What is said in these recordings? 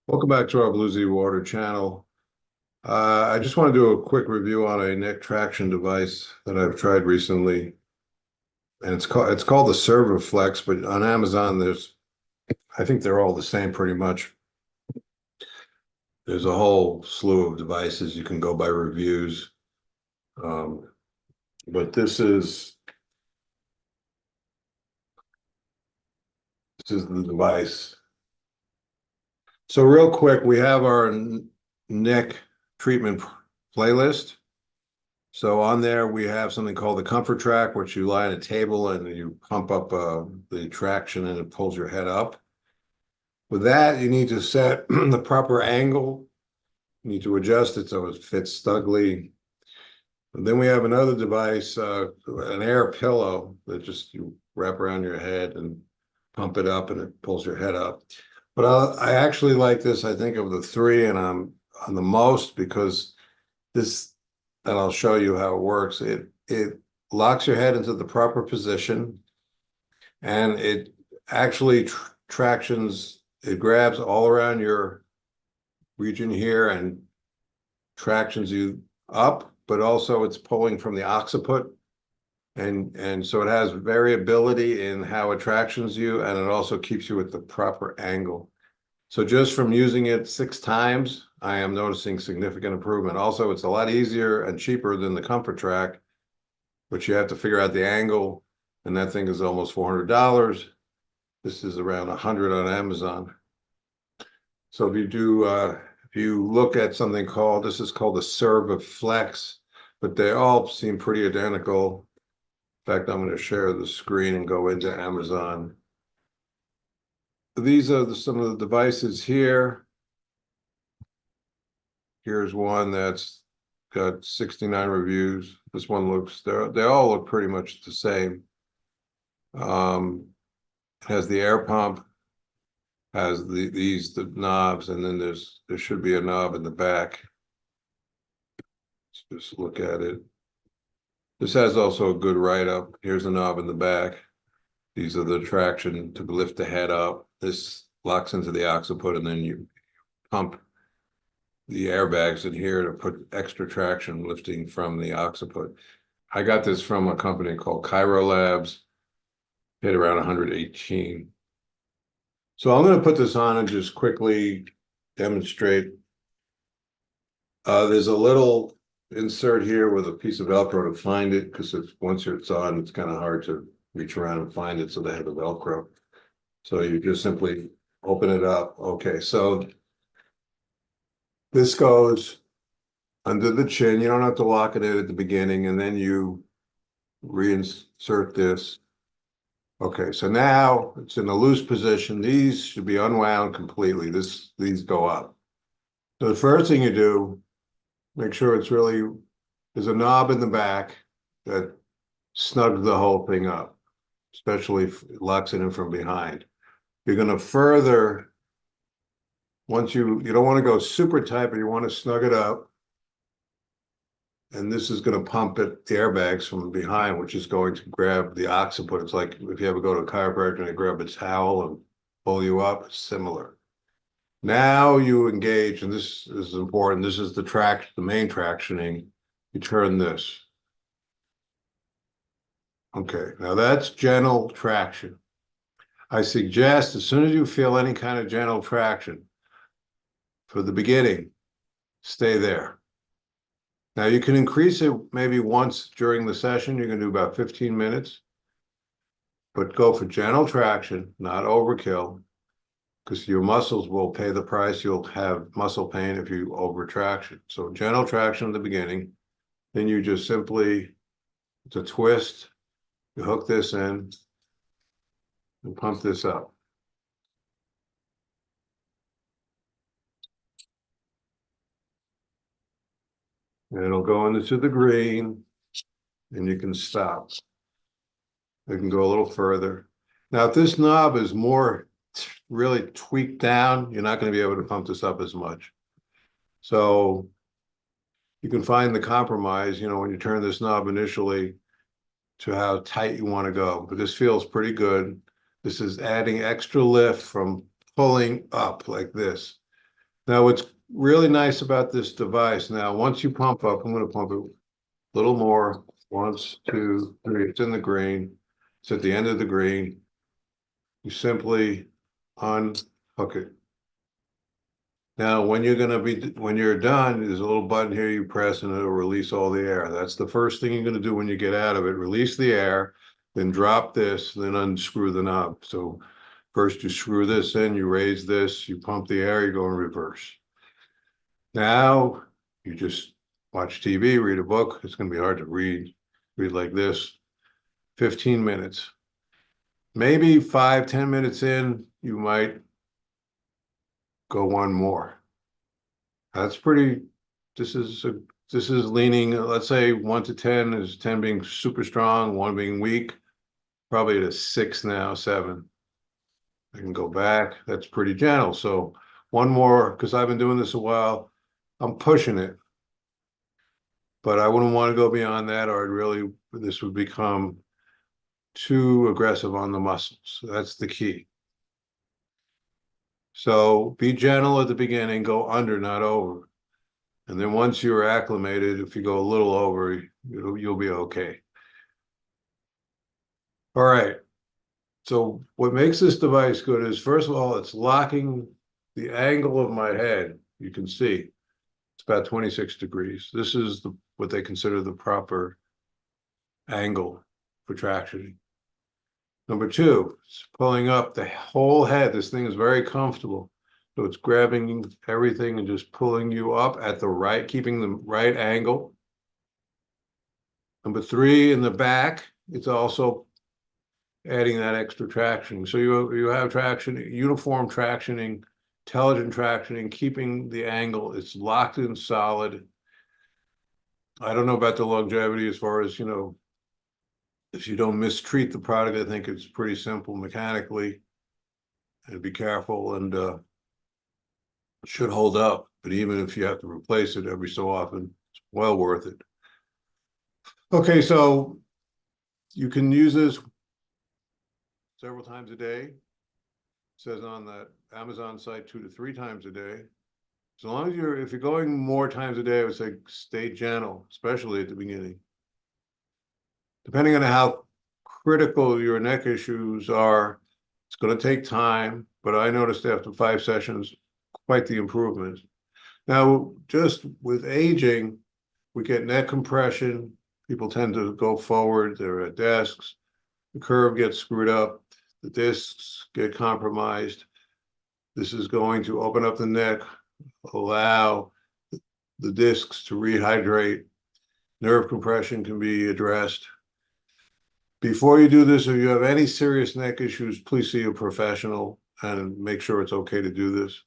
Welcome back to our Blue Z Water channel. I just want to do a quick review on a neck traction device that I've tried recently, and it's called the Cerviflex. But on Amazon, I think they're all the same pretty much. There's a whole slew of devices you can go by reviews, um, but this is the device. So real quick, we have our neck treatment playlist. So on there, we have something called the comfort track, which you lie on a table and you pump up the traction and it pulls your head up. With that, you need to set the proper angle. You need to adjust it so it fits snugly. And then we have another device, an air pillow that just you wrap around your head and pump it up and it pulls your head up. But I actually like this, I think, of the three, and I'm on the most because this, and I'll show you how it works. It locks your head into the proper position, and it actually tractions. It grabs all around your region here and tractions you up, but also it's pulling from the occiput, and so it has variability in how it tractions you, and it also keeps you at the proper angle. So just from using it 6 times, I am noticing significant improvement. Also, it's a lot easier and cheaper than the comfort track, but you have to figure out the angle, and that thing is almost $400. This is around $100 on Amazon. So if you look at something called, this is called the Cerviflex, but they all seem pretty identical. In fact, I'm going to share the screen and go into Amazon. These are some of the devices here. Here's one that's got 69 reviews. This one looks, they all look pretty much the same. It has the air pump, has the knobs, and then there should be a knob in the back. Let's just look at it. This has also a good write-up. Here's a knob in the back. These are the traction to lift the head up. This locks into the occiput, and then you pump the airbags in here to put extra traction lifting from the occiput. I got this from a company called Cairo Labs, paid around 118. So I'm going to put this on and just quickly demonstrate. There's a little insert here with a piece of Velcro to find it, because once it's on, it's kind of hard to reach around and find it, so they have the Velcro. So you just simply open it up. Okay, so this goes under the chin. You don't have to lock it in at the beginning, and then you reinsert this. Okay, so now it's in a loose position. These should be unwound completely. These go up. So the first thing you do, make sure there's a knob in the back that snugs the whole thing up, especially if it locks it in from behind. You're going to further, once you don't want to go super tight, but you want to snug it up. And this is going to pump the airbags from behind, which is going to grab the occiput. It's like if you ever go to a chiropractor and they grab a towel and pull you up, it's similar. Now you engage, and this is important. This is the main tractioning. You turn this. Okay, now that's gentle traction. I suggest as soon as you feel any kind of gentle traction, for the beginning, stay there. Now you can increase it maybe once during the session. You can do about 15 minutes, but go for gentle traction, not overkill, because your muscles will pay the price. You'll have muscle pain if you over traction. So gentle traction at the beginning, then you just simply, it's a twist, you hook this in and pump this up. And it'll go into the green, and you can stop. You can go a little further. Now, if this knob is more really tweaked down, you're not going to be able to pump this up as much. So you can find the compromise, when you turn this knob initially, to how tight you want to go. But this feels pretty good. This is adding extra lift from pulling up like this. Now, what's really nice about this device, now, once you pump up, I'm going to pump it a little more. Once, two, three. It's in the green. It's at the end of the green. You simply unhook it. Now, when you're done, there's a little button here you press and it'll release all the air. That's the first thing you're going to do when you get out of it. Release the air, then drop this, then unscrew the knob. So first you screw this in, you raise this, you pump the air, you go in reverse. Now you just watch TV, read a book. It's going to be hard to read like this. 15 minutes. Maybe 5-10 minutes in, you might go one more. That's pretty, this is leaning, let's say 1 to 10 is 10 being super strong, 1 being weak, probably at a 6 now, 7. I can go back. That's pretty gentle. So one more, because I've been doing this a while, I'm pushing it. But I wouldn't want to go beyond that, or this would become too aggressive on the muscles. So that's the key. So be gentle at the beginning, go under, not over. And then once you're acclimated, if you go a little over, you'll be okay. All right. So what makes this device good is, first of all, it's locking the angle of my head. You can see it's about 26 degrees. This is what they consider the proper angle for traction. Number two, it's pulling up the whole head. This thing is very comfortable. So it's grabbing everything and just pulling you up at the right, keeping the right angle. Number three, in the back, it's also adding that extra traction. So you have traction, uniform tractioning, intelligent tractioning, keeping the angle. It's locked in solid. I don't know about the longevity as far as, if you don't mistreat the product. I think it's pretty simple mechanically. And be careful, and it should hold up. But even if you have to replace it every so often, it's well worth it. Okay, so you can use this several times a day. It says on the Amazon site 2 to 3 times a day. As long as if you're going more times a day, I would say stay gentle, especially at the beginning. Depending on how critical your neck issues are, it's going to take time, but I noticed after 5 sessions, quite the improvement. Now, just with aging, we get neck compression. People tend to go forward. They're at desks. The curve gets screwed up. The discs get compromised. This is going to open up the neck, allow the discs to rehydrate. Nerve compression can be addressed. Before you do this, if you have any serious neck issues, please see a professional and make sure it's okay to do this.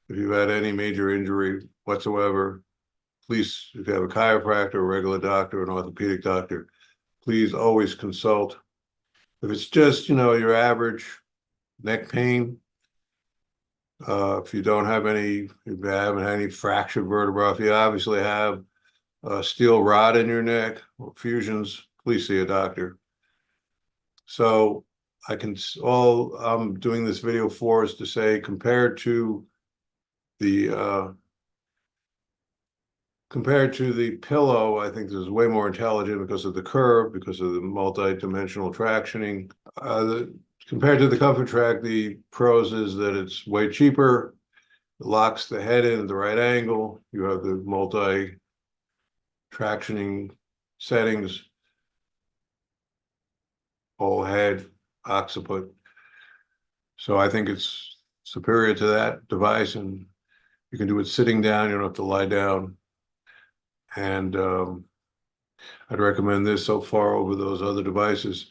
If you've had any major injury whatsoever, please, if you have a chiropractor, a regular doctor, an orthopedic doctor, please always consult. If it's just, your average neck pain, if you don't have if you haven't had any fractured vertebra, if you obviously have a steel rod in your neck or fusions, please see a doctor. So all I'm doing this video for is to say, compared to the pillow, I think this is way more intelligent because of the curve, because of the multi-dimensional tractioning. Compared to the Comfort Track, the pros is that it's way cheaper. It locks the head in at the right angle. You have the multi-tractioning settings, whole head, occiput. So I think it's superior to that device, and you can do it sitting down. You don't have to lie down. And I'd recommend this so far over those other devices.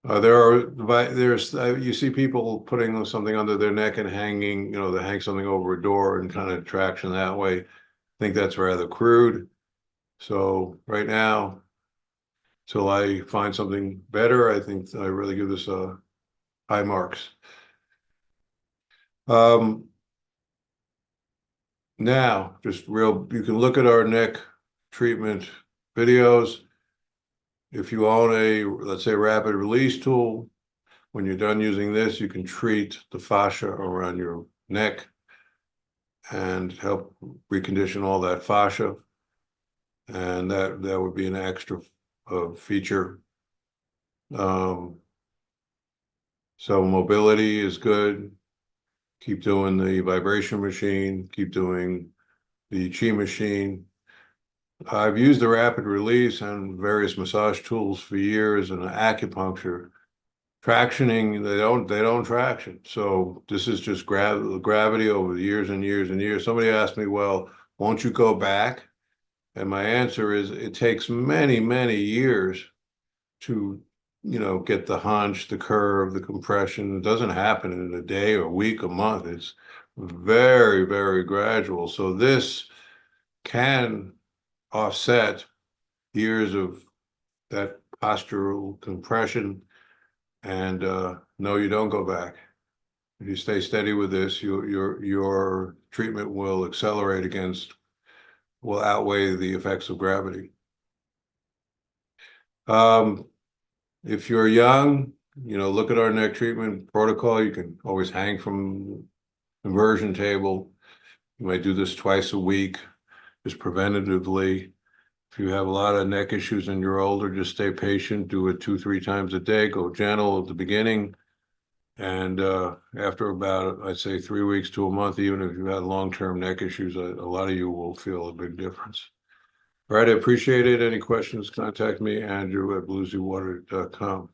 You see people putting something under their neck and hanging, they hang something over a door and kind of traction that way. I think that's rather crude. So right now, till I find something better, I think I really give this high marks. Now, you can look at our neck treatment videos. If you own let's say, rapid release tool, when you're done using this, you can treat the fascia around your neck. and help recondition all that fascia. And that would be an extra feature. So mobility is good. Keep doing the vibration machine, keep doing the chi machine. I've used the rapid release and various massage tools for years, and acupuncture. Tractioning, they don't traction. So this is just gravity over the years and years and years. Somebody asked me, well, won't you go back? And my answer is it takes many, many years to, get the hunch, the curve, the compression. It doesn't happen in a day or a week, a month. It's very, very gradual. So this can offset years of that postural compression. And no, you don't go back. If you stay steady with this, your treatment will outweigh the effects of gravity. If you're young, look at our neck treatment protocol. You can always hang from the conversion table. You might do this twice a week, just preventatively. If you have a lot of neck issues and you're older, just stay patient. Do it 2-3 times a day. Go gentle at the beginning. And after about, I'd say 3 weeks to a month, even if you've had long-term neck issues, a lot of you will feel a big difference. All right, I appreciate it. Any questions, contact me, Andrew at bluesywater.com.